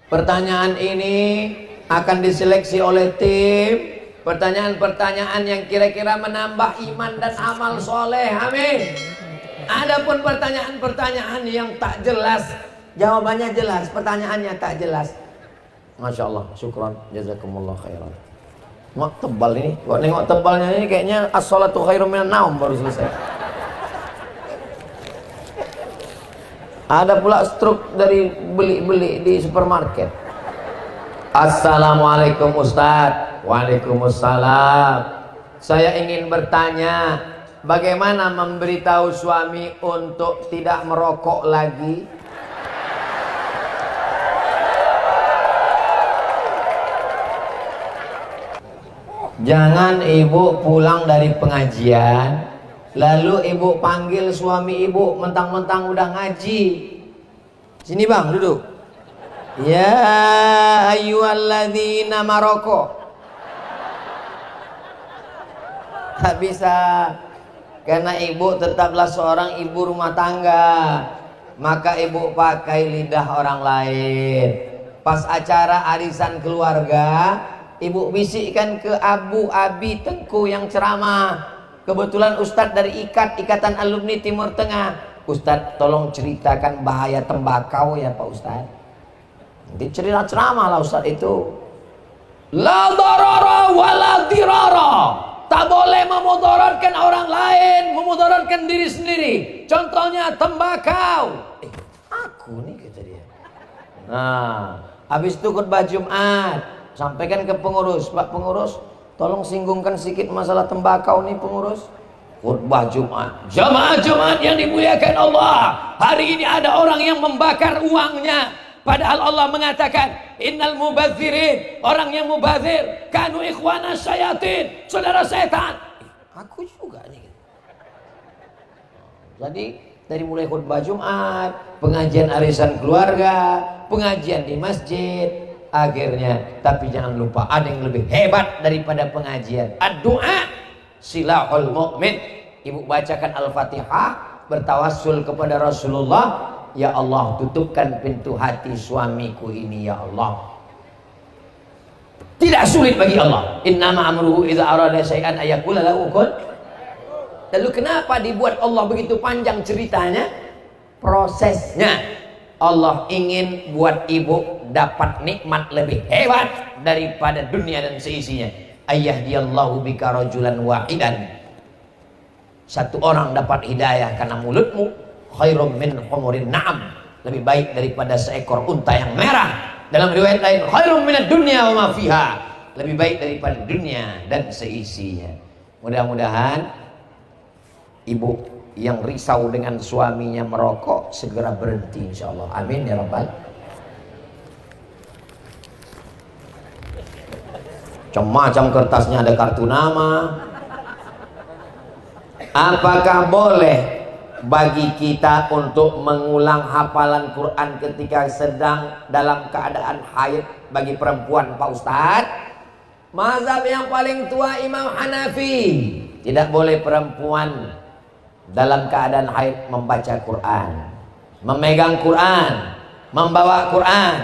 Pertanyaan ini akan diseleksi oleh tim. Pertanyaan-pertanyaan yang kira-kira menambah iman dan amal soleh. Amin. Adapun pertanyaan-pertanyaan yang tak jelas, jawabannya jelas, pertanyaannya tak jelas. Masya Allah, syukran, jazakumullah khairan. Nggak tebal ini, kok nengok tebalnya ini kayaknya as-salatu khairum minan naum baru selesai. Ada pula struk dari beli-beli di supermarket. Assalamualaikum Ustadz. Waalaikumsalam. Saya ingin bertanya, bagaimana memberitahu suami untuk tidak merokok lagi? Jangan ibu pulang dari pengajian lalu ibu panggil suami ibu mentang-mentang udah ngaji. Sini bang, duduk. Ya ayyuhalladzina maroko. Tak bisa, karena ibu tetaplah seorang ibu rumah tangga, maka ibu pakai lidah orang lain. Pas acara arisan keluarga, ibu bisikkan ke Abu Abi Tengku yang ceramah. Kebetulan Ustadz dari Ikatan Alumni Timur Tengah. Ustadz tolong ceritakan bahaya tembakau ya Pak Ustadz. Nanti cerita ceramah lah Ustadz itu. La darara wa la dirara. Tak boleh memudaratkan orang lain, memudaratkan diri sendiri. Contohnya tembakau. Aku nih kata dia. Nah, habis itu khutbah Jumat, sampaikan ke pengurus, Pak pengurus, tolong singgungkan sedikit masalah tembakau nih pengurus. Khutbah Jumat, jamaah Jumat yang dimuliakan Allah, hari ini ada orang yang membakar uangnya, padahal Allah mengatakan innal mubadzirin, orang yang mubazir kanu ikhwana syayatin, saudara setan. Aku juga nih. Jadi dari mulai khutbah Jumat, pengajian arisan keluarga, pengajian di masjid, akhirnya, tapi jangan lupa ada yang lebih hebat daripada pengajian. Ad-du'a silahul mu'min. Ibu bacakan Al-Fatihah, bertawassul kepada Rasulullah. Ya Allah, tutupkan pintu hati suamiku ini ya Allah. Tidak sulit bagi Allah. Innama amruhu idza arada syai'an ayaqula lahu kun. Lalu kenapa dibuat Allah begitu panjang ceritanya? Prosesnya. Allah ingin buat ibu dapat nikmat lebih hebat daripada dunia dan seisinya. Ayyahdiyallahu bika rajulan wahidan. Satu orang dapat hidayah karena mulutmu, khairum min humurin na'am, lebih baik daripada seekor unta yang merah. Dalam riwayat lain, khairum minad dunya wa ma fiha, lebih baik daripada dunia dan seisinya. Mudah-mudahan ibu yang risau dengan suaminya merokok segera berhenti insyaallah. Amin ya rabbal. Macam-macam kertasnya ada kartu nama. Apakah boleh bagi kita untuk mengulang hafalan Quran ketika sedang dalam keadaan haid bagi perempuan Pak Ustadz? Mazhab yang paling tua Imam Hanafi, tidak boleh perempuan dalam keadaan haid membaca Quran, memegang Quran, membawa Quran.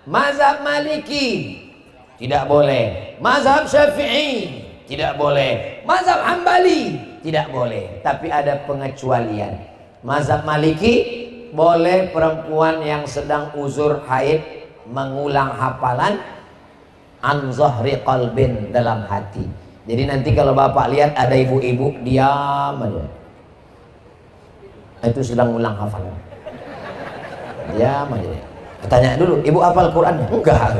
Mazhab Maliki tidak boleh, mazhab Syafi'i tidak boleh, mazhab Hambali tidak boleh. Tapi ada pengecualian. Mazhab Maliki boleh perempuan yang sedang uzur haid mengulang hafalan an zahri qalbin, dalam hati. Jadi nanti kalau bapak lihat ada ibu-ibu diam aja, itu sedang ulang hafalan, diam aja. Tanya dulu, ibu hafal Quran? Enggak.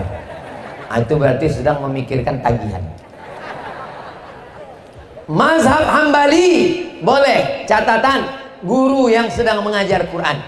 Itu berarti sedang memikirkan tagihan. Mazhab Hambali boleh, catatan guru yang sedang mengajar Quran,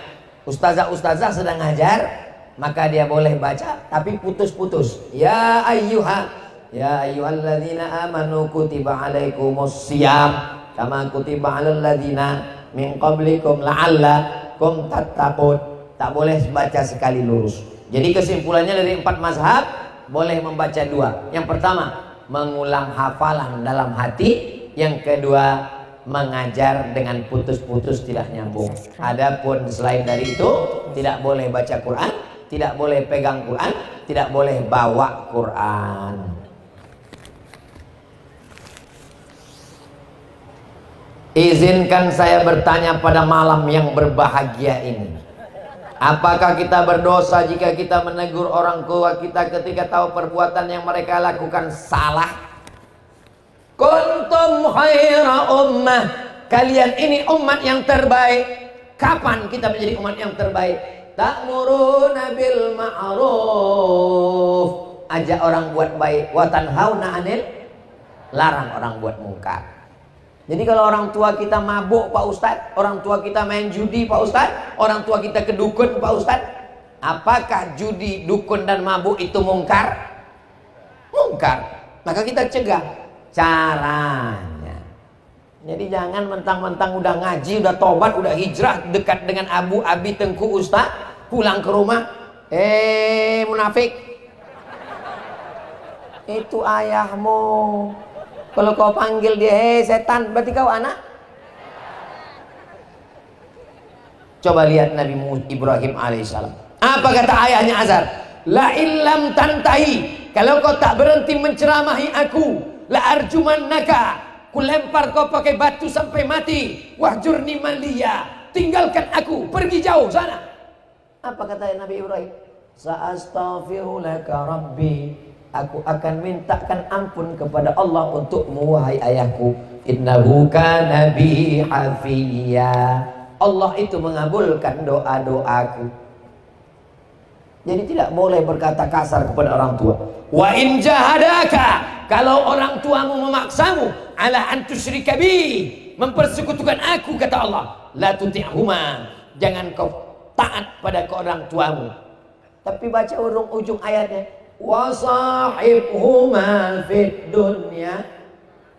ustazah sedang ngajar, maka dia boleh baca tapi putus-putus. Ya ayyuhalladzina amanu kutiba alaikumus syiyam kama kutiba alal ladzina min qablikum la'allakum tattaqun. Tak boleh baca sekali lurus. Jadi kesimpulannya dari 4 mazhab boleh membaca 2. Yang pertama, mengulang hafalan dalam hati. Yang kedua, mengajar dengan putus-putus tidak nyambung. Adapun selain dari itu tidak boleh baca Quran, tidak boleh pegang Quran, tidak boleh bawa Quran. Izinkan saya bertanya pada malam yang berbahagia ini. Apakah kita berdosa jika kita menegur orang tua kita ketika tahu perbuatan yang mereka lakukan salah? Kuntum khaira ummah, kalian ini umat yang terbaik. Kapan kita menjadi umat yang terbaik? Ta'muruna bil ma'ruf, ajak orang buat baik, wa tanhauna 'anil, larang orang buat mungkar. Jadi kalau orang tua kita mabuk Pak Ustadz, orang tua kita main judi Pak Ustadz, orang tua kita ke dukun Pak Ustadz, apakah judi, dukun dan mabuk itu mungkar? Mungkar. Maka kita cegah. Caranya, jadi jangan mentang-mentang udah ngaji, udah tobat, udah hijrah, dekat dengan Abu Abi Tengku Ustadz, pulang ke rumah, munafik, itu ayahmu. Kalau kau panggil dia, setan, berarti kau anak. Coba lihat Nabi Ibrahim alaihissalam. Apa kata ayahnya Azar? La illam tantahi, kalau kau tak berhenti menceramahi aku, la arjumannaka, ku lempar kau pakai batu sampai mati. Wahjurni maliya, tinggalkan aku, pergi jauh sana. Apa kata Nabi Ibrahim? Sa'astaghfiru laka rabbi, aku akan mintakan ampun kepada Allah untukmu wahai ayahku. Innahu kana bi hafiya, Allah itu mengabulkan doa-doaku. Jadi tidak boleh berkata kasar kepada orang tua. Wa in jahadaka, kalau orang tuamu memaksamu ala an tusyrika bi, mempersekutukan aku, kata Allah, la tuti'huma, jangan kau taat pada orang tuamu. Tapi baca ujung ayatnya, wa sahibhuma fid dunya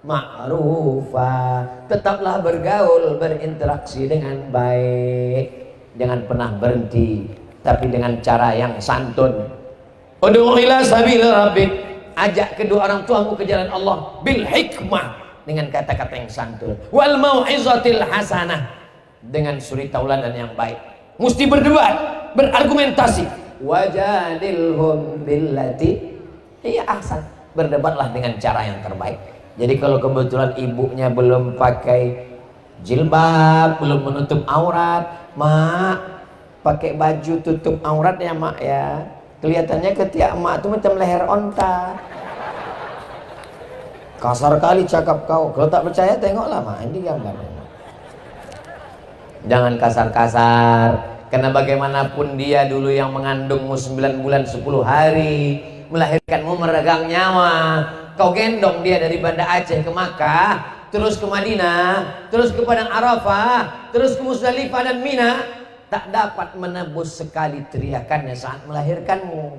ma'rufa, tetaplah bergaul, berinteraksi dengan baik, jangan pernah berhenti, tapi dengan cara yang santun. Ud'u ila sabil rabbik, ajak kedua orang tuamu ke jalan Allah bil hikmah, dengan kata-kata yang santun, wal mau'izatil hasanah, dengan suri tauladan yang baik. Mesti berdebat, berargumentasi. Wajadilhum billati hiya ahsan, berdebatlah dengan cara yang terbaik. Jadi kalau kebetulan ibunya belum pakai jilbab, belum menutup aurat, mak pakai baju tutup aurat ya mak ya, kelihatannya ketiak mak itu macam leher onta. Kasar kali cakap kau. Kalau tak percaya tengoklah mak, ini gambarnya. Jangan kasar-kasar, karena bagaimanapun dia dulu yang mengandungmu 9 bulan 10 hari, melahirkanmu meregang nyawa. Kau gendong dia dari Banda Aceh ke Makkah, terus ke Madinah, terus ke Padang Arafah, terus ke Musdalifah dan Mina, tak dapat menebus sekali teriakannya saat melahirkanmu.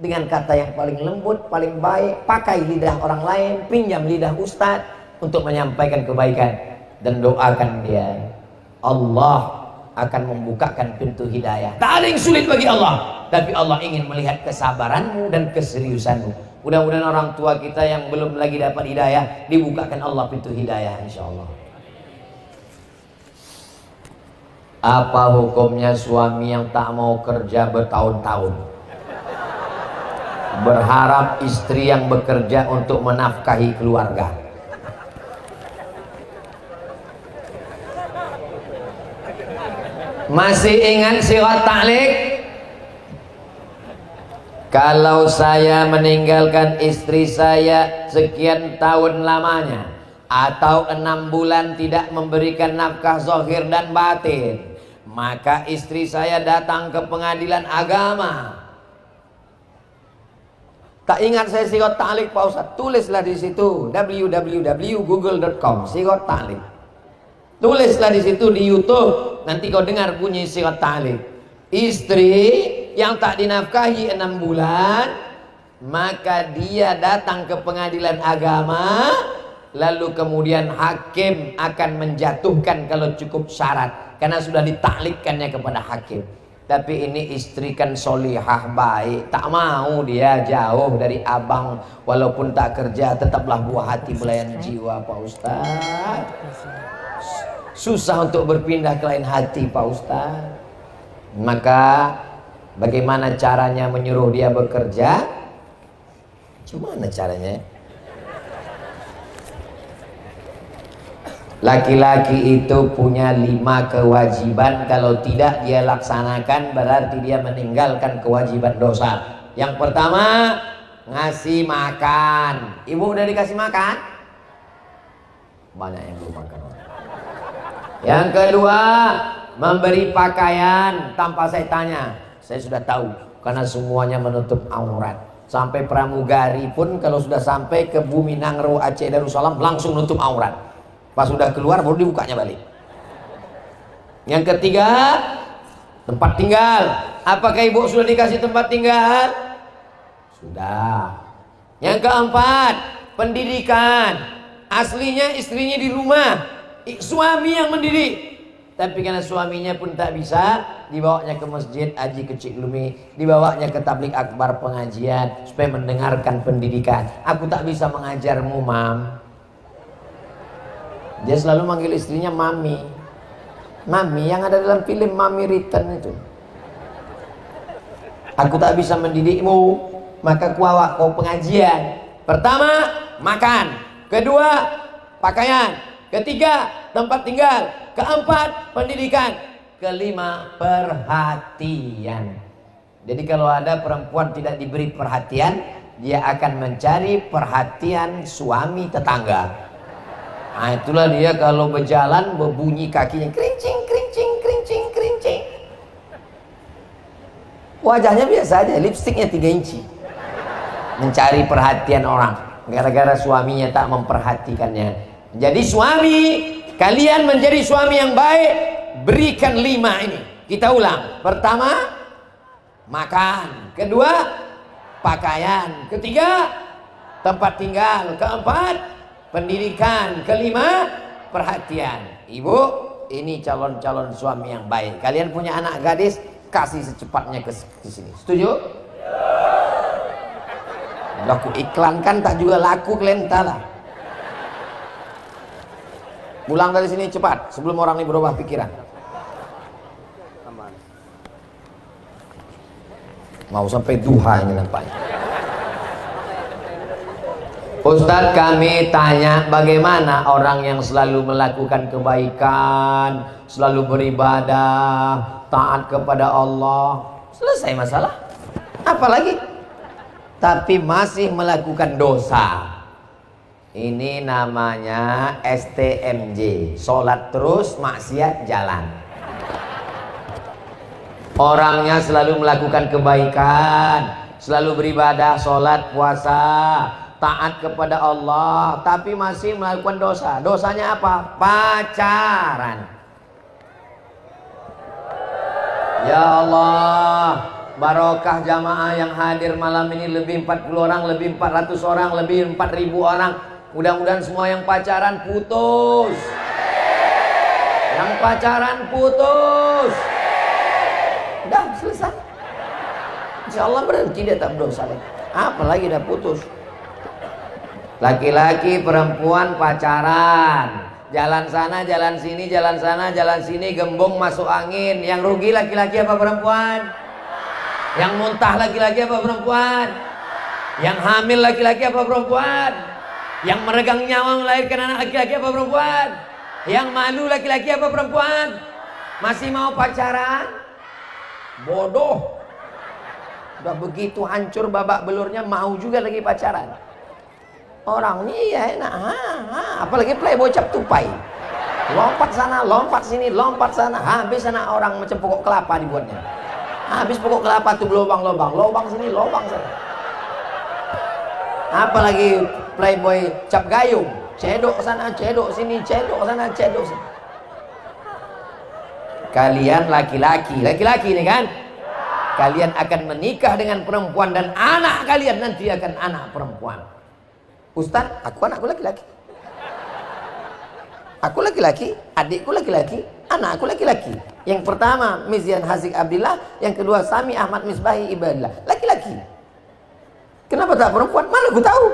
Dengan kata yang paling lembut, paling baik, pakai lidah orang lain, pinjam lidah ustadz untuk menyampaikan kebaikan, dan doakan dia. Allah akan membukakan pintu hidayah. Tak ada yang sulit bagi Allah, tapi Allah ingin melihat kesabaranmu dan keseriusanmu. Mudah-mudahan orang tua kita yang belum lagi dapat hidayah, dibukakan Allah pintu hidayah insyaallah. Apa hukumnya suami yang tak mau kerja bertahun-tahun, berharap istri yang bekerja untuk menafkahi keluarga? Masih ingat sirat ta'liq? Kalau saya meninggalkan istri saya sekian tahun lamanya, atau 6 bulan tidak memberikan nafkah zahir dan batin, maka istri saya datang ke pengadilan agama. Tak ingat saya sirat ta'liq Pak Ustaz? Tulislah di situ www.google.com sirat ta'liq. Tulislah di situ di YouTube, nanti kau dengar bunyi sirat ta'liq. Istri yang tak dinafkahi 6 bulan, maka dia datang ke pengadilan agama, lalu kemudian hakim akan menjatuhkan kalau cukup syarat, karena sudah ditaklikkannya kepada hakim. Tapi ini istri kan solihah baik, tak mau dia jauh dari abang, walaupun tak kerja tetaplah buah hati belayan jiwa Pak Ustaz. Susah untuk berpindah ke lain hati Pak Ustaz. Maka Bagaimana caranya menyuruh dia bekerja? Gimana caranya? Laki-laki itu punya 5 kewajiban. Kalau tidak dia laksanakan, berarti dia meninggalkan kewajiban dosa. Yang pertama, ngasih makan. Ibu udah dikasih makan? Banyak yang belum makan. Yang kedua, memberi pakaian. Tanpa saya tanya, saya sudah tahu, karena semuanya menutup aurat. Sampai pramugari pun kalau sudah sampai ke Bumi Nangro, Aceh, Darussalam, langsung nutup aurat. Pas sudah keluar baru dibukanya balik. Yang ketiga, tempat tinggal. Apakah ibu sudah dikasih tempat tinggal? Sudah. Yang keempat, pendidikan. Aslinya istrinya di rumah, suami yang mendidik. Tapi karena suaminya pun tak bisa, dibawanya ke masjid Haji Kecik Lumi, dibawanya ke tablik akbar pengajian supaya mendengarkan pendidikan. Aku tak bisa mengajarmu, mam. Dia selalu manggil istrinya mami. Mami yang ada dalam film Mami Return itu. Aku tak bisa mendidikmu, maka kuawak kau pengajian. Pertama, makan. Kedua, pakaian. Ketiga, tempat tinggal. Keempat, pendidikan. Kelima, perhatian. Jadi kalau ada perempuan tidak diberi perhatian, dia akan mencari perhatian suami tetangga. Nah, itulah dia kalau berjalan berbunyi kakinya kerincing, kerincing, kerincing, kerincing. Wajahnya biasa aja, lipstiknya 3 inci. Mencari perhatian orang gara-gara suaminya tak memperhatikannya. Jadi suami, kalian menjadi suami yang baik, berikan 5 ini. Kita ulang. Pertama, makan. Kedua, pakaian. Ketiga, tempat tinggal. Keempat, pendidikan. Kelima, perhatian. Ibu, ini calon-calon suami yang baik. Kalian punya anak gadis, kasih secepatnya ke sini. Setuju? Laku iklankan tak juga laku, kalian entahlah. Pulang dari sini cepat sebelum orang ini berubah pikiran. Mau sampai duha ini nampaknya. Ustadz, kami tanya bagaimana orang yang selalu melakukan kebaikan, selalu beribadah, taat kepada Allah, selesai masalah. Apalagi? Tapi masih melakukan dosa. Ini namanya STMJ, sholat terus, maksiat jalan. Orangnya selalu melakukan kebaikan, selalu beribadah, sholat, puasa, taat kepada Allah, tapi masih melakukan dosa. Dosanya apa? Pacaran. Ya Allah, barokah jamaah yang hadir malam ini, lebih 40 orang, lebih 400 orang, lebih 4000 orang. Mudah-mudahan semua yang pacaran putus. Yang pacaran putus. Udah selesai. Insya Allah berhenti, dia tak berdosa lagi. Apalagi dah putus. Laki-laki perempuan pacaran, jalan sana jalan sini, jalan sana jalan sini, gembong masuk angin. Yang rugi laki-laki apa perempuan? Yang muntah laki-laki apa perempuan? Yang hamil laki-laki apa perempuan? Yang meregang nyawa melahirkan anak laki-laki apa perempuan? Yang malu laki-laki apa perempuan? Masih mau pacaran? Bodoh. Udah begitu hancur babak belurnya, mau juga lagi pacaran. Orang ini ya enak, apalagi playboy cap tupai. Lompat sana, lompat sini, lompat sana. Habis anak orang macam pokok kelapa dibuatnya. Habis pokok kelapa tuh lobang-lobang, lobang sini, lobang sana. Apalagi playboy cap gayung, cedok sana, cedok sini, cedok sana, cedok sini. Kalian laki-laki ini kan, kalian akan menikah dengan perempuan dan anak kalian nanti akan anak perempuan. Ustaz, aku laki-laki. Aku laki-laki, adikku laki-laki, anakku laki-laki. Yang pertama Mizian Hazik Abdillah, yang kedua Sami Ahmad Misbahi Ibadillah, laki-laki. Kenapa tak perempuan? Mana aku tahu.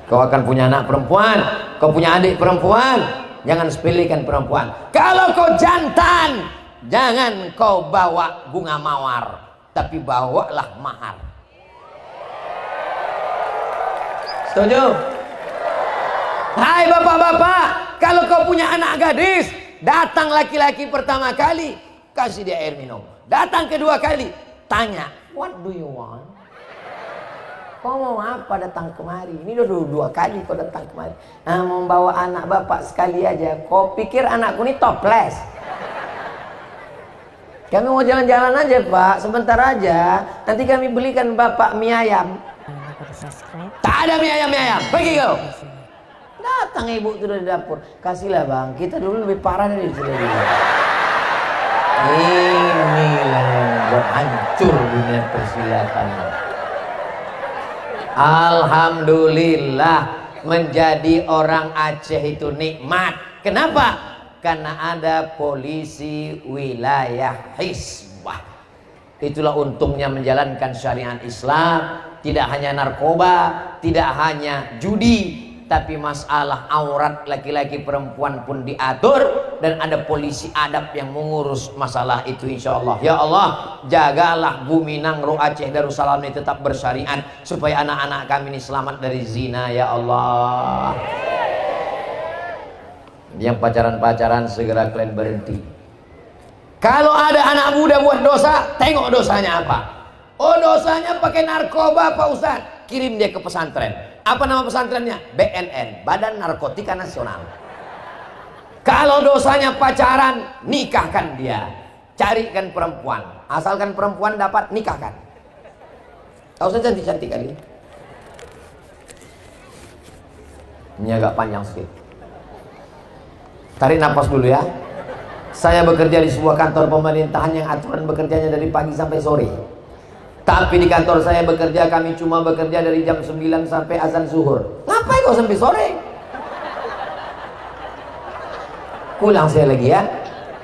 Kau akan punya anak perempuan, kau punya adik perempuan, jangan sepelekan perempuan. Kalau kau jantan, jangan kau bawa bunga mawar, tapi bawalah mahar. Setuju? Hai bapak-bapak, kalau kau punya anak gadis, datang laki-laki pertama kali, kasih dia air minum. Datang kedua kali, tanya, what do you want? Kau mau apa datang kemari? Ini udah dua kali kau datang kemari. Nah, mau bawa anak bapak sekali aja. Kau pikir anakku ini toples? Kami mau jalan-jalan aja pak, sebentar aja. Nanti kami belikan bapak mie ayam. Tak ada mie ayam, pergi kau. Datang ibu itu dari dapur. Kasihlah bang, kita dulu lebih parah dari itu. Inilah yang buat hancur dunia persilatan. Alhamdulillah, menjadi orang Aceh itu nikmat. Kenapa? Karena ada polisi wilayah Hizbah. Itulah untungnya menjalankan syariat Islam. Tidak hanya narkoba, tidak hanya judi, tapi masalah aurat laki-laki perempuan pun diatur, dan ada polisi adab yang mengurus masalah itu insyaallah. Ya Allah, jagalah bumi Nangro Aceh Darussalam ini tetap bersyariat, supaya anak-anak kami ini selamat dari zina ya Allah. Yang pacaran-pacaran segera kalian berhenti. Kalau ada anak muda buat dosa, tengok dosanya apa. Oh, dosanya pakai narkoba Pak Ustadz, kirim dia ke pesantren. Apa nama pesantrennya? BNN, Badan Narkotika Nasional. Kalau dosanya pacaran, nikahkan dia. Carikan perempuan, asalkan perempuan dapat, nikahkan. Tahu saya cantik-cantik kali. Ini agak panjang sedikit. Tarik nafas dulu ya. Saya bekerja di sebuah kantor pemerintahan yang aturan bekerjanya dari pagi sampai sore. Tapi di kantor saya bekerja, kami cuma bekerja dari jam 9 sampai azan zuhur. Ngapain kok sampai sore? Ulang saya lagi ya.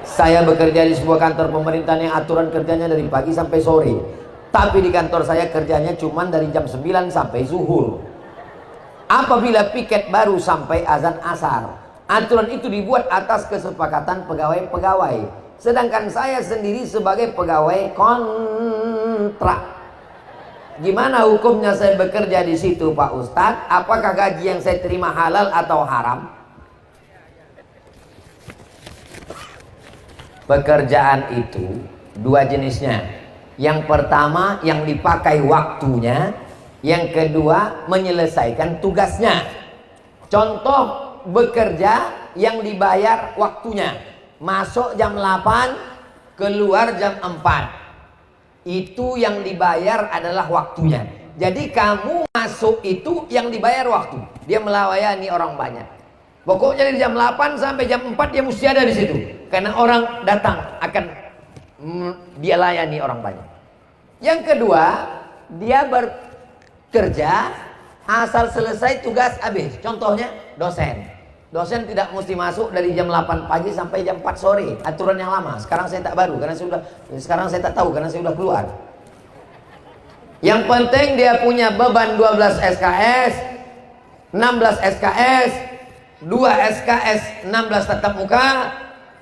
Saya bekerja di sebuah kantor pemerintahan yang aturan kerjanya dari pagi sampai sore. Tapi di kantor saya kerjanya cuma dari jam 9 sampai zuhur. Apabila piket baru sampai azan asar. Aturan itu dibuat atas kesepakatan pegawai-pegawai. Sedangkan saya sendiri sebagai pegawai kontrak. Gimana hukumnya saya bekerja di situ Pak Ustadz? Apakah gaji yang saya terima halal atau haram? Pekerjaan itu dua jenisnya. Yang pertama yang dipakai waktunya, yang kedua menyelesaikan tugasnya. Contoh bekerja yang dibayar waktunya. Masuk jam 8, keluar jam 4. Itu yang dibayar adalah waktunya. Jadi kamu masuk itu yang dibayar waktu. Dia melayani orang banyak. Pokoknya dari jam 8 sampai jam 4 dia mesti ada di situ. Karena orang datang akan dia layani orang banyak. Yang kedua, dia bekerja asal selesai tugas habis. Contohnya dosen. Dosen tidak mesti masuk dari jam 8 pagi sampai jam 4 sore. Aturan yang lama. Sekarang saya tak baru karena sekarang saya tak tahu karena saya sudah keluar. Yang penting dia punya beban 12 SKS, 16 SKS, 2 SKS, 16 tatap muka.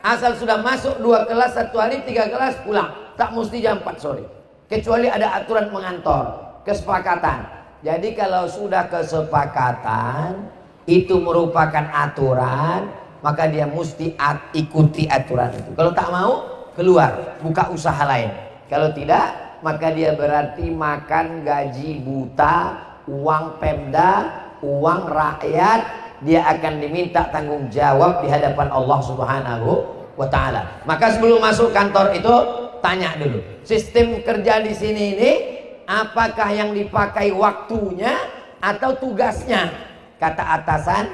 Asal sudah masuk 2 kelas 1 hari, 3 kelas pulang. Tak mesti jam 4 sore. Kecuali ada aturan mengantor, kesepakatan. Jadi kalau sudah kesepakatan itu merupakan aturan, maka dia mesti ikuti aturan itu. Kalau tak mau, keluar, buka usaha lain. Kalau tidak, maka dia berarti makan gaji buta, uang Pemda, uang rakyat. Dia akan diminta tanggung jawab di hadapan Allah Subhanahu wa Ta'ala. Maka sebelum masuk kantor itu, tanya dulu, sistem kerja di sini ini apakah yang dipakai waktunya atau tugasnya? Kata atasan,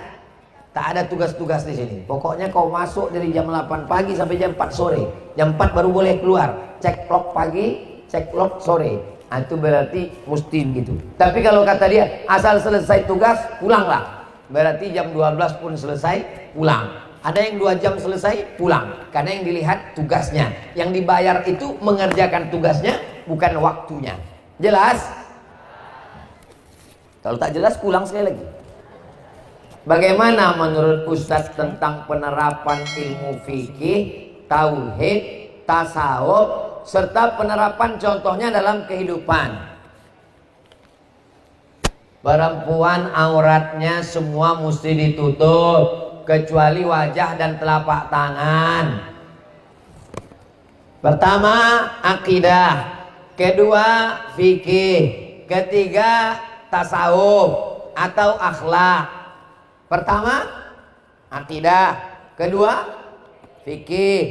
tak ada tugas-tugas di sini. Pokoknya kau masuk dari jam 8 pagi sampai jam 4 sore. Jam 4 baru boleh keluar. Cek log pagi, cek log sore. Nah, itu berarti mesti gitu. Tapi kalau kata dia, asal selesai tugas, pulanglah. Berarti jam 12 pun selesai, pulang. Ada yang 2 jam selesai, pulang. Karena yang dilihat tugasnya. Yang dibayar itu mengerjakan tugasnya, bukan waktunya. Jelas? Kalau tak jelas, pulang sekali lagi. Bagaimana menurut Ustadz tentang penerapan ilmu fikih, tauhid, tasawuf, serta penerapan contohnya dalam kehidupan? Perempuan auratnya semua mesti ditutup kecuali wajah dan telapak tangan. Pertama, akidah. Kedua, fikih. Ketiga, tasawuf atau akhlak. Pertama, akidah. Kedua, fikih.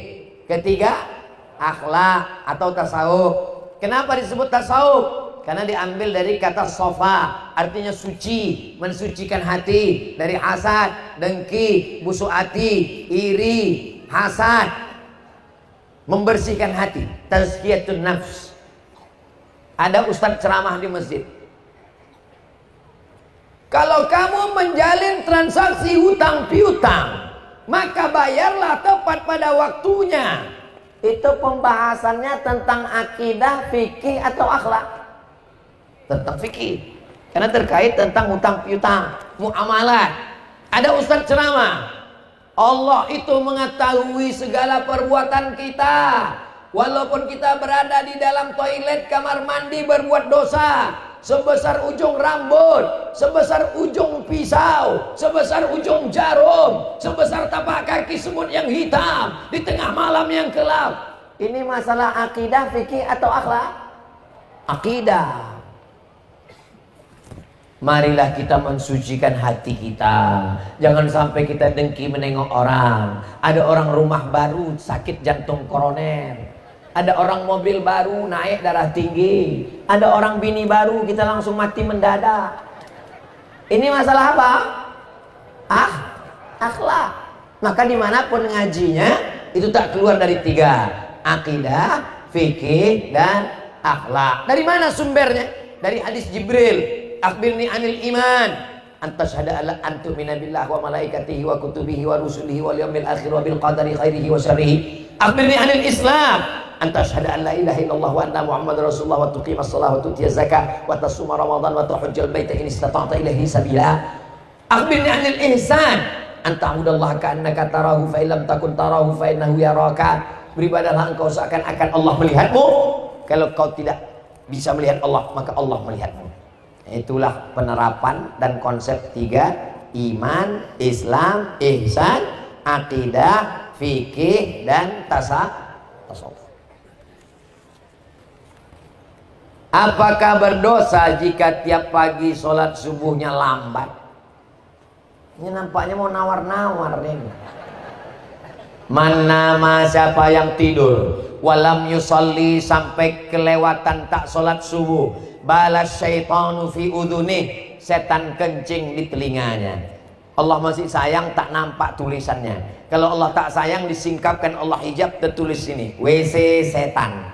Ketiga, akhlak atau tasawuf. Kenapa disebut tasawuf? Karena diambil dari kata sofa, artinya suci, mensucikan hati dari hasad, dengki, busuk hati, iri, hasad. Membersihkan hati, tazkiyatun nafs. Ada ustadz ceramah di masjid. Kalau kamu menjalin transaksi hutang piutang, maka bayarlah tepat pada waktunya. Itu pembahasannya tentang akidah, fikih atau akhlak. Tentang fikih, karena terkait tentang hutang piutang, muamalat. Ada ustadz ceramah, Allah itu mengetahui segala perbuatan kita. Walaupun kita berada di dalam toilet, kamar mandi berbuat dosa sebesar ujung rambut, sebesar ujung pisau, sebesar ujung jarum, sebesar tapak kaki semut yang hitam di tengah malam yang gelap. Ini masalah akidah, fikih atau akhlak? Akidah. Marilah kita mensucikan hati kita. Jangan sampai kita dengki menengok orang. Ada orang rumah baru sakit jantung koroner. Ada orang mobil baru naik darah tinggi. Ada orang bini baru kita langsung mati mendadak. Ini masalah apa? Akhlak. Maka dimanapun ngajinya itu tak keluar dari tiga: akidah, fikih, dan akhlak. Dari mana sumbernya? Dari hadis Jibril. Akhbirni anil iman, antashhada alla antu'mina billahi wa malaikatihi wa kutubihi wa rusulihi wal yawmil akhir wa bil qadari khairihi wa syarrihi. Akhbirni anil islam, antashhada an la ilaha illallah wa anna muhammadar rasulullah wa tuqimas shalah wa tutiyaz zakah wa tasuma ramadan wa tahujjal baita in istata'ta ilaihi sabila. Akhbirni anil ihsan, anta'budallaha ka'annaka tarahu fa illam takun tarahu fa innahu yaraka. Beribadahlah engkau seakan-akan Allah melihatmu. Kalau kau tidak bisa melihat Allah, maka Allah melihatmu. Itulah penerapan dan konsep tiga: iman, Islam, ihsan, akidah, fikih, dan tasawuf. Apakah berdosa jika tiap pagi sholat subuhnya lambat? Ini nampaknya mau nawar-nawar nih. Mana siapa yang tidur walam yusolli sampai kelewatan tak sholat subuh, balas syaitanu fi udhunih, setan kencing di telinganya. Allah masih sayang tak nampak tulisannya. Kalau Allah tak sayang disingkapkan Allah hijab, tertulis sini WC setan.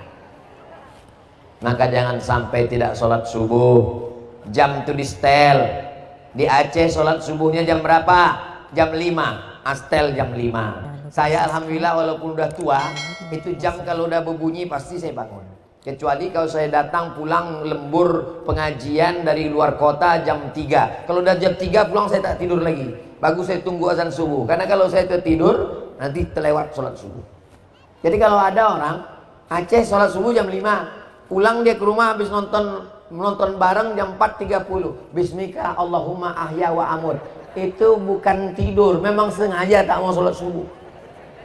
Maka jangan sampai tidak sholat subuh. Jam itu di setel. Di Aceh sholat subuhnya jam berapa? Jam 5. Astel jam 5. Saya alhamdulillah walaupun udah tua, itu jam kalau udah berbunyi pasti saya bangun. Kecuali kalau saya datang pulang lembur pengajian dari luar kota jam 3. Kalau udah jam 3 pulang saya tak tidur lagi. Bagus saya tunggu azan subuh. Karena kalau saya tertidur nanti terlewat sholat subuh. Jadi kalau ada orang Aceh sholat subuh jam 5, pulang dia ke rumah habis nonton bareng jam 4.30. Bismika Allahumma ahya wa amut. Itu bukan tidur, memang sengaja tak mau sholat subuh.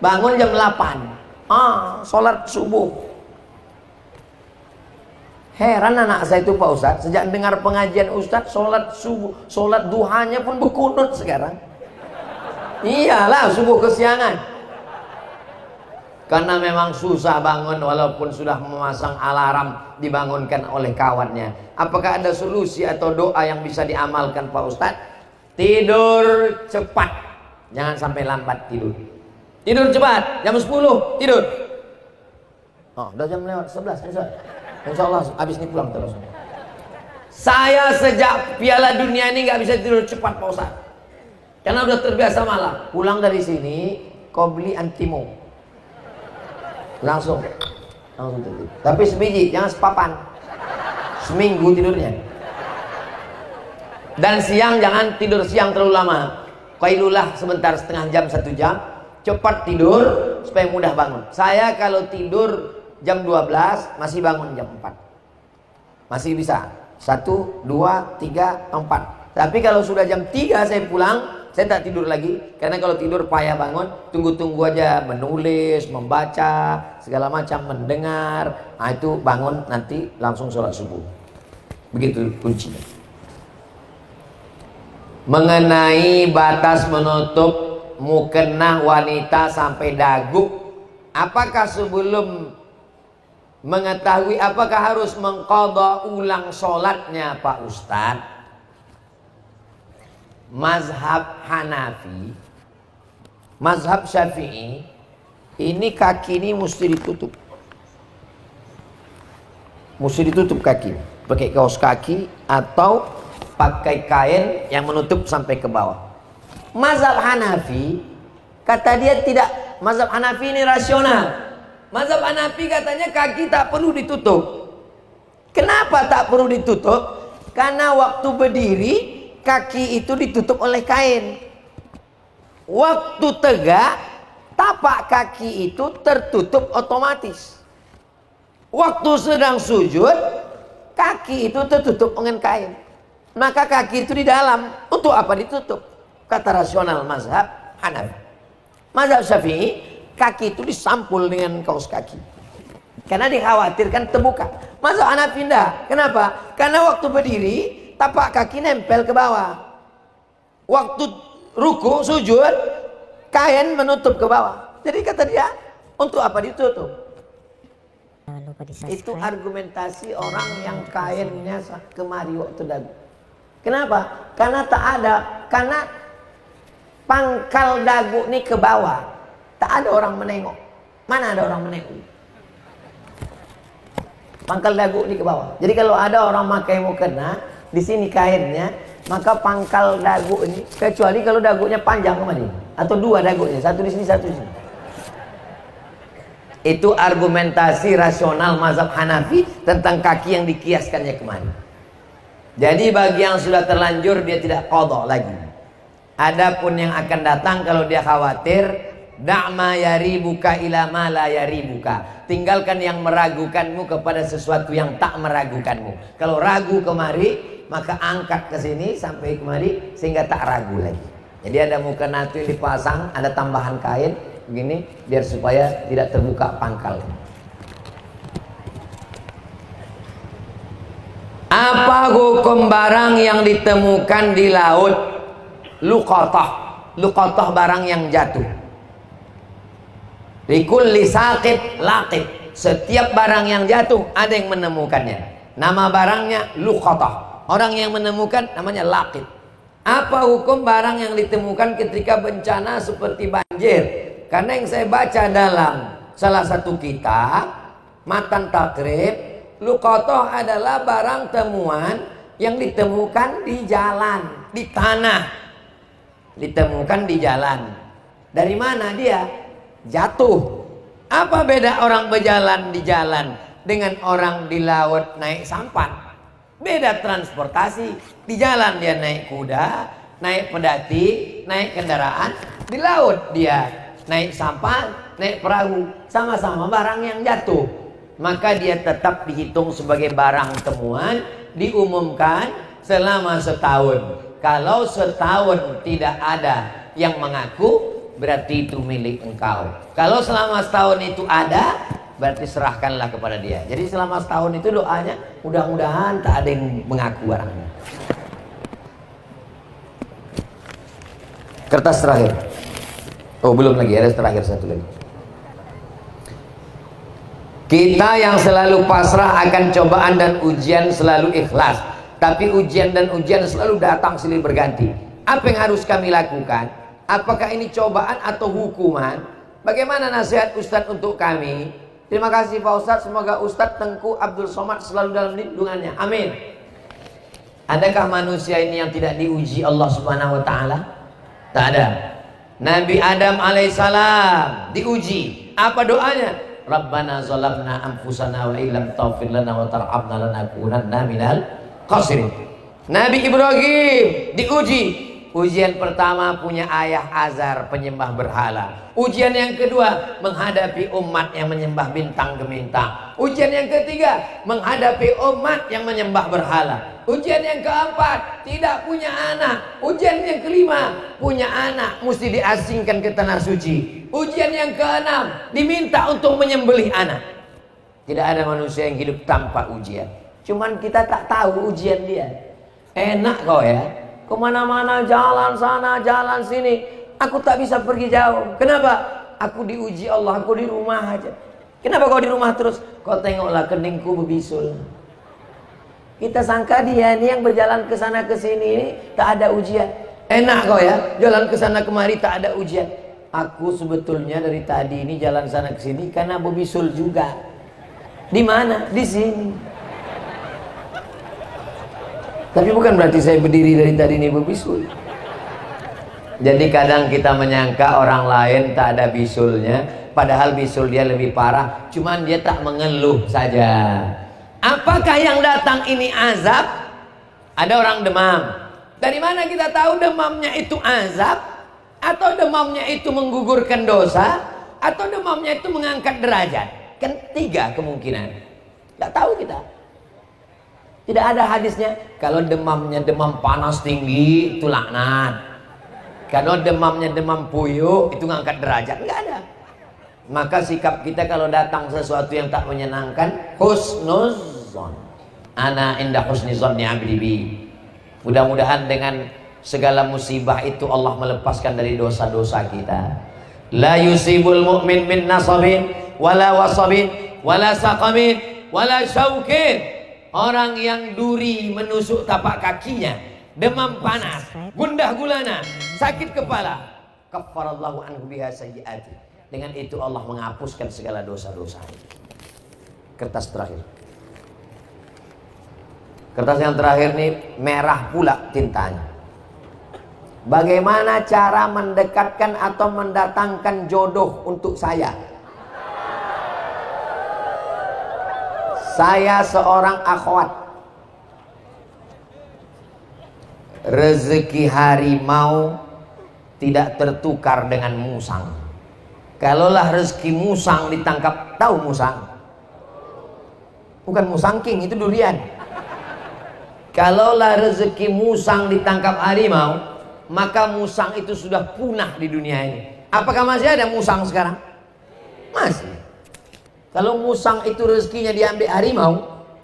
Bangun jam 8, sholat subuh. Heran anak saya itu Pak Ustadz, sejak dengar pengajian Ustadz sholat subuh, sholat duhanya pun berkunut sekarang. Iyalah subuh kesiangan. Karena memang susah bangun walaupun sudah memasang alarm dibangunkan oleh kawannya. Apakah ada solusi atau doa yang bisa diamalkan Pak Ustadz? Tidur cepat, jangan sampai lambat tidur. Tidur cepat, jam 10 tidur. Udah jam lewat 11. Insya Allah habis ini pulang terus. Saya sejak Piala Dunia ini nggak bisa tidur cepat Pak Ustadz. Karena udah terbiasa malam. Pulang dari sini, kau beli antimo. Langsung tidur. Tapi sebiji, jangan sepapan. Seminggu tidurnya. Dan siang jangan tidur siang terlalu lama. Qailulah sebentar, setengah jam, 1 jam. Cepat tidur supaya mudah bangun. Saya kalau tidur jam 12 masih bangun jam 4. Masih bisa. 1, 2, 3, 4. Tapi kalau sudah jam 3 saya pulang, saya tak tidur lagi. Karena kalau tidur payah bangun. Tunggu-tunggu aja, menulis, membaca, segala macam, mendengar. Nah itu bangun nanti langsung sholat subuh. Begitu kuncinya. Mengenai batas menutup mukena wanita sampai dagu, apakah sebelum mengetahui apakah harus mengqadha ulang sholatnya Pak Ustadz? Mazhab Hanafi, mazhab Syafi'i, ini kaki ini mesti ditutup. Mesti ditutup kaki, pakai kaos kaki atau pakai kain yang menutup sampai ke bawah. Mazhab Hanafi kata dia tidak. Mazhab Hanafi ini rasional. Mazhab Hanafi katanya kaki tak perlu ditutup. Kenapa tak perlu ditutup? Karena waktu berdiri kaki itu ditutup oleh kain. Waktu tegak tapak kaki itu tertutup otomatis. Waktu sedang sujud kaki itu tertutup dengan kain. Maka kaki itu di dalam. Untuk apa ditutup? Kata rasional mazhab Hanafi. Mazhab Syafi'i, kaki itu disampul dengan kaos kaki. Karena dikhawatirkan terbuka. Mazhab Hanafi tidak. Kenapa? Karena waktu berdiri tapak kaki nempel ke bawah. Waktu ruku, sujud, kain menutup ke bawah. Jadi kata dia, untuk apa ditutup? Itu argumentasi orang yang kainnya kemari waktu dagu. Kenapa? Karena tak ada. Karena pangkal dagu ini ke bawah. Tak ada orang menengok. Mana ada orang menengok? Pangkal dagu ini ke bawah. Jadi kalau ada orang pakai mukena, di sini kainnya, maka pangkal dagu ini, kecuali kalau dagunya panjang kemana? Atau 2 dagunya, satu di sini, satu di sini. Itu argumentasi rasional mazhab Hanafi tentang kaki yang dikiaskannya kemana. Jadi bagi yang sudah terlanjur dia tidak qadha lagi. Adapun yang akan datang kalau dia khawatir, da'ma yaribuka ila ma la yaribuka. Tinggalkan yang meragukanmu kepada sesuatu yang tak meragukanmu. Kalau ragu kemari, maka angkat ke sini sampai kemari sehingga tak ragu lagi. Jadi ada mukena itu yang dipasang, ada tambahan kain begini biar supaya tidak terbuka pangkal. Apa hukum barang yang ditemukan di laut? Luqatah. Luqatah barang yang jatuh. Likulli saqit laqit. Setiap barang yang jatuh ada yang menemukannya. Nama barangnya luqatah. Orang yang menemukan namanya laqit. Apa hukum barang yang ditemukan ketika bencana seperti banjir? Karena yang saya baca dalam salah satu kitab Matan Takrib, luqatah adalah barang temuan yang ditemukan di jalan, di tanah. Ditemukan di jalan. Dari mana dia? Jatuh. Apa beda orang berjalan di jalan dengan orang di laut naik sampan? Beda transportasi. Di jalan dia naik kuda, naik pedati, naik kendaraan. Di laut dia naik sampan, naik perahu. Sama-sama barang yang jatuh. Maka dia tetap dihitung sebagai barang temuan, diumumkan selama setahun. Kalau setahun tidak ada yang mengaku, berarti itu milik engkau. Kalau selama setahun itu ada, berarti serahkanlah kepada dia. Jadi selama setahun itu doanya, mudah-mudahan tak ada yang mengaku barangnya. Kertas terakhir. Oh belum lagi, ada terakhir satu lagi. Kita yang selalu pasrah akan cobaan dan ujian selalu ikhlas. Tapi ujian dan ujian selalu datang silih berganti. Apa yang harus kami lakukan? Apakah ini cobaan atau hukuman? Bagaimana nasihat Ustadz untuk kami? Terima kasih Pak Ustadz. Semoga Ustadz Tengku Abdul Somad selalu dalam lindungannya. Amin. Adakah manusia ini yang tidak diuji Allah Subhanahu wa Ta'ala? Tak ada. Nabi Adam alaihissalam diuji. Apa doanya? Rabbana zalamna anfusana wa illam taghfir lana wa tarhamna lanakunanna minal khasirin. Nabi Ibrahim diuji. Ujian pertama punya ayah azar penyembah berhala. Ujian yang kedua menghadapi umat yang menyembah bintang gemintang. Ujian yang ketiga menghadapi umat yang menyembah berhala. Ujian yang keempat tidak punya anak. Ujian yang kelima punya anak mesti diasingkan ke tanah suci. Ujian yang keenam diminta untuk menyembelih anak. Tidak ada manusia yang hidup tanpa ujian. Cuman kita tak tahu ujian dia. Enak kau ya, kemana-mana jalan sana jalan sini, aku tak bisa pergi jauh. Kenapa? Aku diuji Allah, aku di rumah aja. Kenapa kau di rumah terus? Kau tengoklah keningku berbisul. Kita sangka dia ini yang berjalan ke sana ke sini ini tak ada ujian. Enak kau ya, jalan ke sana kemari tak ada ujian. Aku sebetulnya dari tadi ini jalan sana ke sini karena berbisul juga. Di mana? Di sini. Tapi bukan berarti saya berdiri dari tadi ini berbisul. Jadi kadang kita menyangka orang lain tak ada bisulnya, padahal bisul dia lebih parah, cuman dia tak mengeluh saja. Apakah yang datang ini azab? Ada orang demam. Dari mana kita tahu demamnya itu azab? Atau demamnya itu menggugurkan dosa? Atau demamnya itu mengangkat derajat? Kan tiga kemungkinan. Tak tahu kita. Tidak ada hadisnya. Kalau demamnya demam panas tinggi itu laknat. Kalau demamnya demam puyuh itu ngangkat derajat. Enggak ada. Maka sikap kita kalau datang sesuatu yang tak menyenangkan, husnuzon. Ana inda husnuzonni abdi bi. Mudah-mudahan dengan segala musibah itu Allah melepaskan dari dosa-dosa kita. La yusibul mu'min min nasabin wala wasabin wala saqamin wala syaukin. Orang yang duri menusuk tapak kakinya, demam panas, gundah gulana, sakit kepala, kaffarallahu anhu biha sayyi'ati. Dengan itu Allah menghapuskan segala dosa-dosa. Kertas terakhir. Kertas yang terakhir ini merah pula tintanya. Bagaimana cara mendekatkan atau mendatangkan jodoh untuk saya? Saya seorang akhwat. Rezeki harimau tidak tertukar dengan musang. Kalaulah rezeki musang ditangkap, tahu musang? Bukan musang king, itu durian. Kalaulah rezeki musang ditangkap harimau, maka musang itu sudah punah di dunia ini. Apakah masih ada musang sekarang? Masih. Kalau musang itu rezekinya diambil harimau,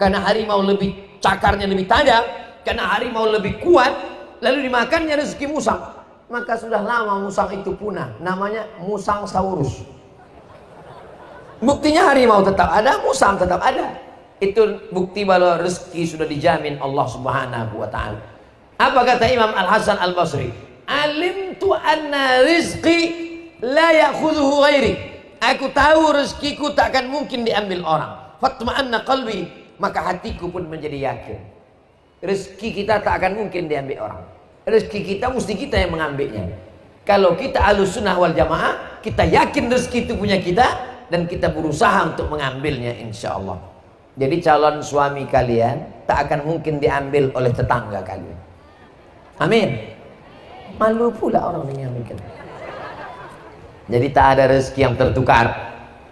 karena harimau lebih cakarnya lebih tajam, karena harimau lebih kuat, lalu dimakannya rezeki musang, maka sudah lama musang itu punah. Namanya musang saurus. Buktinya harimau tetap ada, musang tetap ada. Itu bukti bahwa rezeki sudah dijamin Allah Subhanahu wa ta'ala. Apa kata Imam Al-Hasan Al-Basri? Alimtu anna rizqi la ya'khudhuhu ghairi. Aku tahu rezekiku tak akan mungkin diambil orang. Fatma'anna qalbi, maka hatiku pun menjadi yakin. Rezeki kita tak akan mungkin diambil orang. Rezeki kita mesti kita yang mengambilnya. Kalau kita Ahlus Sunnah wal Jamaah, kita yakin rezeki itu punya kita dan kita berusaha untuk mengambilnya insyaallah. Jadi calon suami kalian tak akan mungkin diambil oleh tetangga kalian. Amin. Malu pula orang yang mikir. Jadi tak ada rezeki yang tertukar.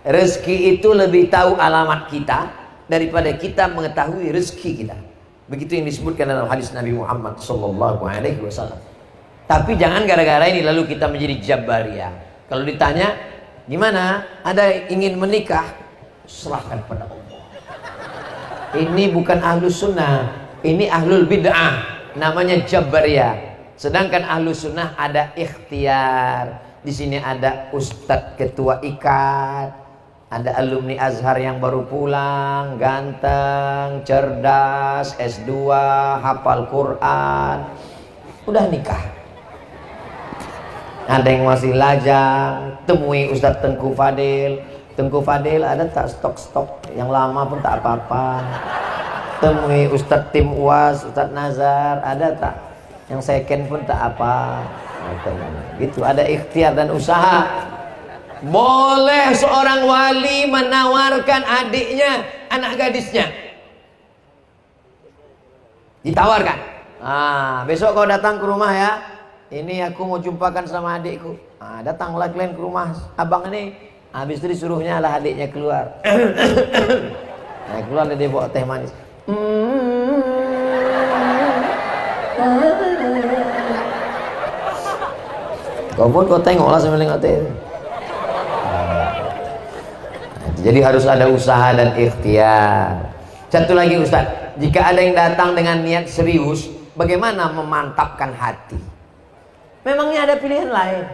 Rezeki itu lebih tahu alamat kita daripada kita mengetahui rezeki kita. Begitu yang disebutkan dalam hadis Nabi Muhammad SAW. Tapi jangan gara-gara ini lalu kita menjadi Jabariyah. Kalau ditanya, gimana? Ada ingin menikah? Serahkan pada Allah. Ini bukan Ahlus Sunnah, ini Ahlul Bid'ah. Namanya Jabariyah. Sedangkan Ahlus Sunnah ada ikhtiar. Di sini ada Ustadz Ketua Ikat, ada alumni Azhar yang baru pulang, ganteng, cerdas, S2, hafal Quran, udah nikah. Ada yang masih lajang, temui Ustadz Tengku Fadil. Tengku Fadil ada tak stok-stok yang lama pun tak apa-apa. Temui Ustadz Tim Uas, Ustadz Nazar, ada tak yang second pun tak apa. Gitu, ada ikhtiar dan usaha. Boleh seorang wali menawarkan adiknya, anak gadisnya, ditawarkan. Besok kau datang ke rumah ya, ini aku mau jumpakan sama adikku. Datanglah kalian ke rumah abang ini. Habis itu disuruhnya lah adiknya keluar. Nah, keluar dia bawa teh manis. Kau pun kau tengoklah sambil nengok teh. Jadi harus ada usaha dan ikhtiar. Satu lagi Ustaz, jika ada yang datang dengan niat serius, bagaimana memantapkan hati? Memangnya ada pilihan lain?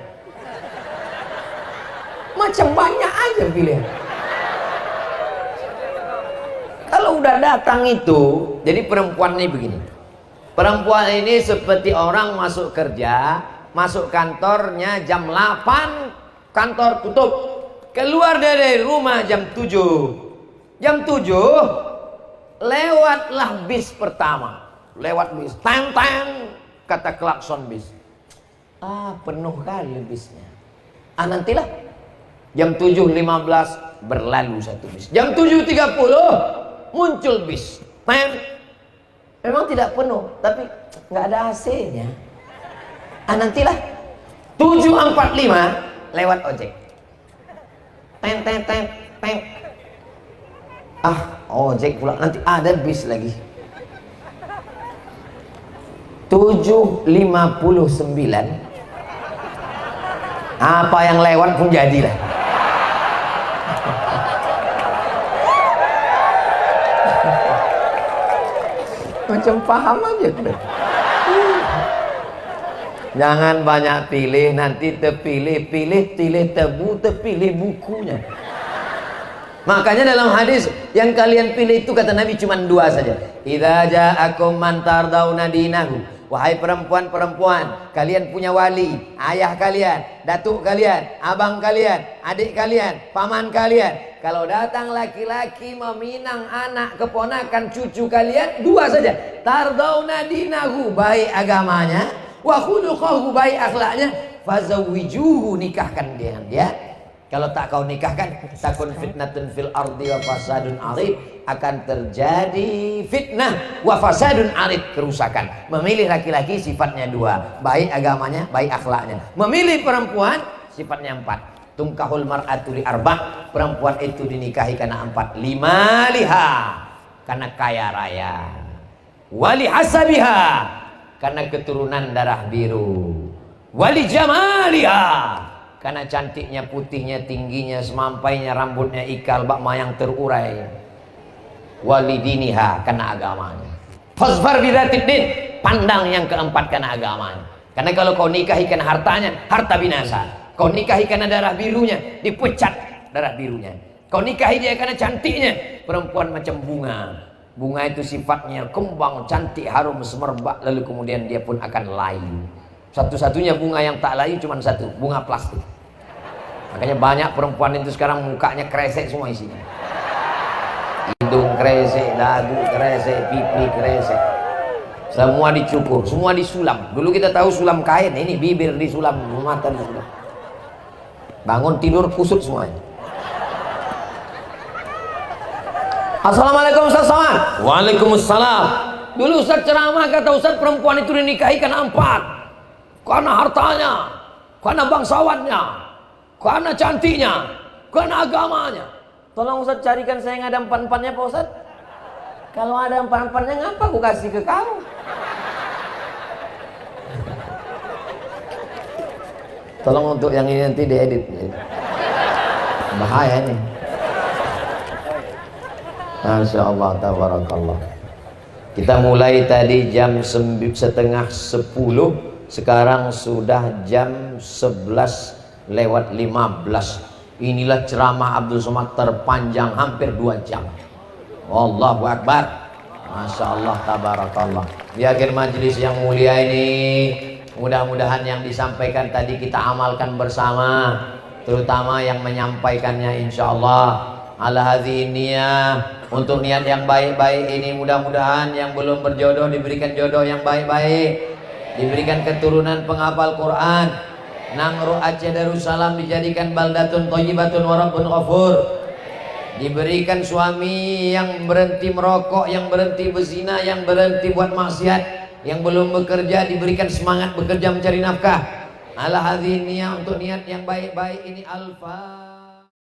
Macam banyak aja pilihan. Kalau udah datang itu, jadi perempuan ini begini. Perempuan ini seperti orang masuk kerja, masuk kantornya jam 8, kantor tutup. Keluar dari rumah jam 7. Jam 7 lewatlah bis pertama. Lewat bis, tang tang, kata klakson bis. Penuh kali bisnya. Nantilah jam 7.15 berlalu satu bis. Jam 7.30 muncul bis. Memang tidak penuh, tapi nggak ada AC-nya. Nantilah 7.45 lewat ojek. Ojek pula, nanti ada bis lagi. 7.59 apa yang lewat pun jadilah. Macam paham aja tuh. Jangan banyak pilih, nanti terpilih-pilih, pilih tebu, terpilih bukunya. Makanya dalam hadis yang kalian pilih itu kata Nabi cuma 2 saja. Idza ja'akum man tardawna dinahu. Wahai perempuan-perempuan, kalian punya wali, ayah kalian, datuk kalian, abang kalian, adik kalian, paman kalian. Kalau datang laki-laki meminang anak, keponakan, cucu kalian, 2 saja. Tardawna dinahu, baik agamanya, wa khuluquhu, baik akhlaknya, fazawwijuhu, nikahkan dengan dia. Kalau tak kau nikahkan, takun fitnatun fil ardi wa fasadun arid, akan terjadi fitnah wa fasadun arid, kerusakan. Memilih laki-laki sifatnya 2, baik agamanya, baik akhlaknya. Memilih perempuan sifatnya 4. Tungkahul mar'atu li arba', perempuan itu dinikahi karena 4. Limaliha, karena kaya raya. Wali hasabiha, karena keturunan darah biru. Wali jamaliha, karena cantiknya, putihnya, tingginya, semampainya, rambutnya ikal, bak mayang terurai. Walidiniha, karena agamanya. Fasfar bidzatid din, pandang yang keempat karena agamanya. Karena kalau kau nikahi karena hartanya, harta binasa. Kau nikahi karena darah birunya, dipecat darah birunya. Kau nikahi dia karena cantiknya, perempuan macam bunga. Bunga itu sifatnya kembang, cantik, harum, semerbak, lalu kemudian dia pun akan layu. Satu-satunya bunga yang tak layu cuma satu, bunga plastik. Makanya banyak perempuan itu sekarang mukanya kresek semua isinya. Hidung kresek, dagu kresek, pipi kresek. Semua dicukur, semua disulam. Dulu kita tahu sulam kain, ini bibir disulam, mata disulam. Bangun tidur kusut semuanya. Assalamualaikum Ustaz Somad. Waalaikumsalam. Dulu Ustaz ceramah kata Ustaz perempuan itu dinikahi karena 4. Karena hartanya, karena bangsawannya, karena cantiknya, karena agamanya. Tolong Ustaz carikan saya yang ada 4-4-nya Pak Ustaz. Kalau ada 4-4-nya ngapa aku kasih ke kamu? Tolong untuk yang ini nanti diedit. Bahaya nih. Masya Allah, tabarakallah. Kita mulai tadi jam 9:30. Sekarang sudah jam 11:15. Inilah ceramah Abdul Somad terpanjang, hampir 2 jam. Allahu Akbar. Masya Allah, tabarakallah. Di akhir majelis yang mulia ini, mudah-mudahan yang disampaikan tadi kita amalkan bersama, terutama yang menyampaikannya insya Allah ala hadhihi niyah, untuk niat yang baik-baik ini. Mudah-mudahan yang belum berjodoh diberikan jodoh yang baik-baik, diberikan keturunan penghafal Quran. Nangro Aceh Darussalam dijadikan baldatun thayyibatun wa rabbun ghafur. Diberikan suami yang berhenti merokok, yang berhenti berzina, yang berhenti buat maksiat. Yang belum bekerja diberikan semangat bekerja mencari nafkah. Ala hadhihi niyah, untuk niat yang baik-baik ini. Al-Fatihah.